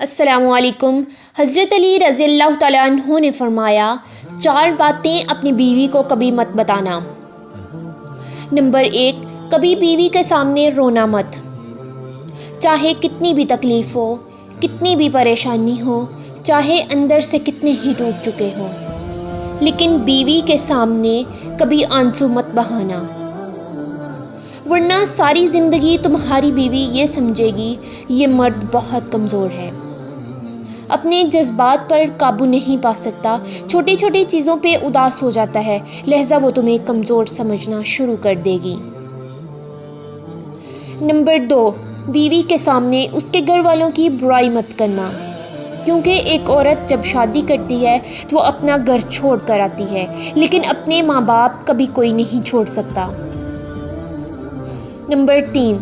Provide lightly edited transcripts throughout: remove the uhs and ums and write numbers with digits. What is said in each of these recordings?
السلام علیکم۔ حضرت علی رضی اللہ تعالیٰ عنہ نے فرمایا، 4 باتیں اپنی بیوی کو کبھی مت بتانا۔ نمبر 1، کبھی بیوی کے سامنے رونا مت۔ چاہے کتنی بھی تکلیف ہو، کتنی بھی پریشانی ہو، چاہے اندر سے کتنے ہی ٹوٹ چکے ہوں، لیکن بیوی کے سامنے کبھی آنسو مت بہانا، ورنہ ساری زندگی تمہاری بیوی یہ سمجھے گی یہ مرد بہت کمزور ہے، اپنے جذبات پر قابو نہیں پا سکتا، چھوٹی چھوٹی چیزوں پہ اداس ہو جاتا ہے، لہذا وہ تمہیں کمزور سمجھنا شروع کر دے گی۔ نمبر 2، بیوی کے سامنے اس کے گھر والوں کی برائی مت کرنا، کیونکہ ایک عورت جب شادی کرتی ہے تو وہ اپنا گھر چھوڑ کر آتی ہے، لیکن اپنے ماں باپ کبھی کوئی نہیں چھوڑ سکتا۔ نمبر 3،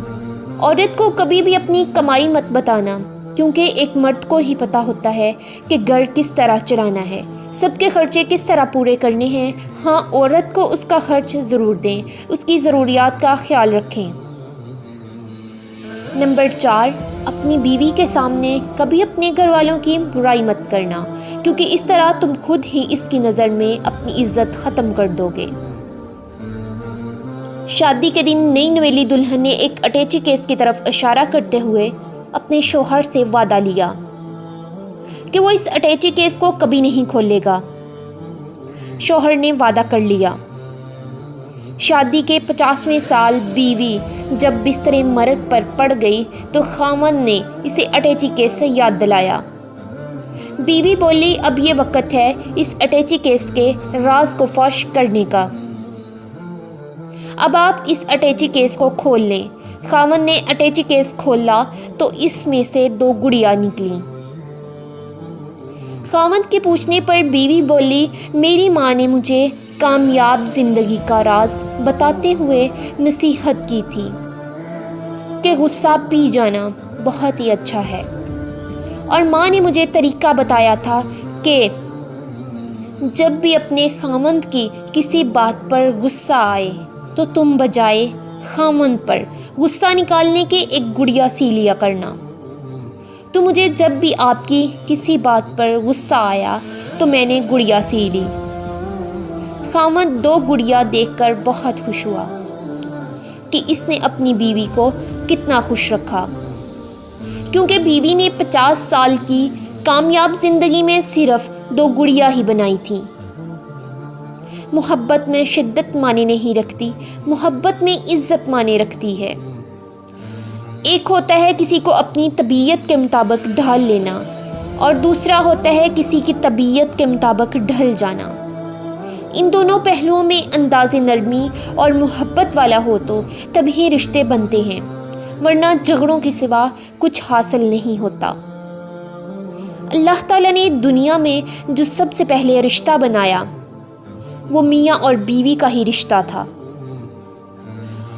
عورت کو کبھی بھی اپنی کمائی مت بتانا، کیونکہ ایک مرد کو ہی پتہ ہوتا ہے کہ گھر کس طرح چلانا ہے، سب کے خرچے کس طرح پورے کرنے ہیں۔ ہاں، عورت کو اس کا خرچ ضرور دیں، اس کی ضروریات کا خیال رکھیں۔ نمبر 4، اپنی بیوی کے سامنے کبھی اپنے گھر والوں کی برائی مت کرنا، کیونکہ اس طرح تم خود ہی اس کی نظر میں اپنی عزت ختم کر دو گے۔ شادی کے دن نئی نویلی دلہن نے ایک اٹیچی کیس کی طرف اشارہ کرتے ہوئے اپنے شوہر سے وعدہ لیا کہ وہ اس اٹیچی کیس کو کبھی نہیں کھولے گا۔ شوہر نے وعدہ کر لیا۔ شادی کے 50ویں سال بیوی جب بستر مرگ پر پڑ گئی تو خاوند نے اسے اٹیچی کیس سے یاد دلایا۔ بیوی بولی، اب یہ وقت ہے اس اٹیچی کیس کے راز کو فاش کرنے کا، اب آپ اس اٹیچی کیس کو کھول لیں۔ خاوند نے اٹیچی کیس کھولا تو اس میں سے 2 گڑیاں نکلیں۔ خاوند کے پوچھنے پر بیوی بولی، میری ماں نے مجھے کامیاب زندگی کا راز بتاتے ہوئے نصیحت کی تھی کہ غصہ پی جانا بہت ہی اچھا ہے، اور ماں نے مجھے طریقہ بتایا تھا کہ جب بھی اپنے خاوند کی کسی بات پر غصہ آئے تو تم بجائے خاوند پر غصہ نکالنے کے ایک گڑیا سی لیا کرنا۔ تو مجھے جب بھی آپ کی کسی بات پر غصہ آیا تو میں نے گڑیا سی لی۔ خاوند 2 گڑیا دیکھ کر بہت خوش ہوا کہ اس نے اپنی بیوی کو کتنا خوش رکھا، کیونکہ بیوی نے 50 سال کی کامیاب زندگی میں صرف 2 گڑیا ہی بنائی تھیں۔ محبت میں شدت معنی نہیں رکھتی، محبت میں عزت معنی رکھتی ہے۔ ایک ہوتا ہے کسی کو اپنی طبیعت کے مطابق ڈھال لینا، اور دوسرا ہوتا ہے کسی کی طبیعت کے مطابق ڈھل جانا۔ ان دونوں پہلوؤں میں انداز نرمی اور محبت والا ہو تو تبھی رشتے بنتے ہیں، ورنہ جھگڑوں کے سوا کچھ حاصل نہیں ہوتا۔ اللہ تعالیٰ نے دنیا میں جو سب سے پہلے رشتہ بنایا وہ میاں اور بیوی کا ہی رشتہ تھا،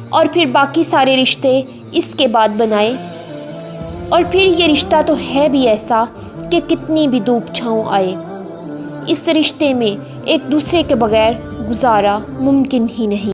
اور پھر باقی سارے رشتے اس کے بعد بنائے، اور پھر یہ رشتہ تو ہے بھی ایسا کہ کتنی بھی دھوپ چھاؤں آئے، اس رشتے میں ایک دوسرے کے بغیر گزارا ممکن ہی نہیں۔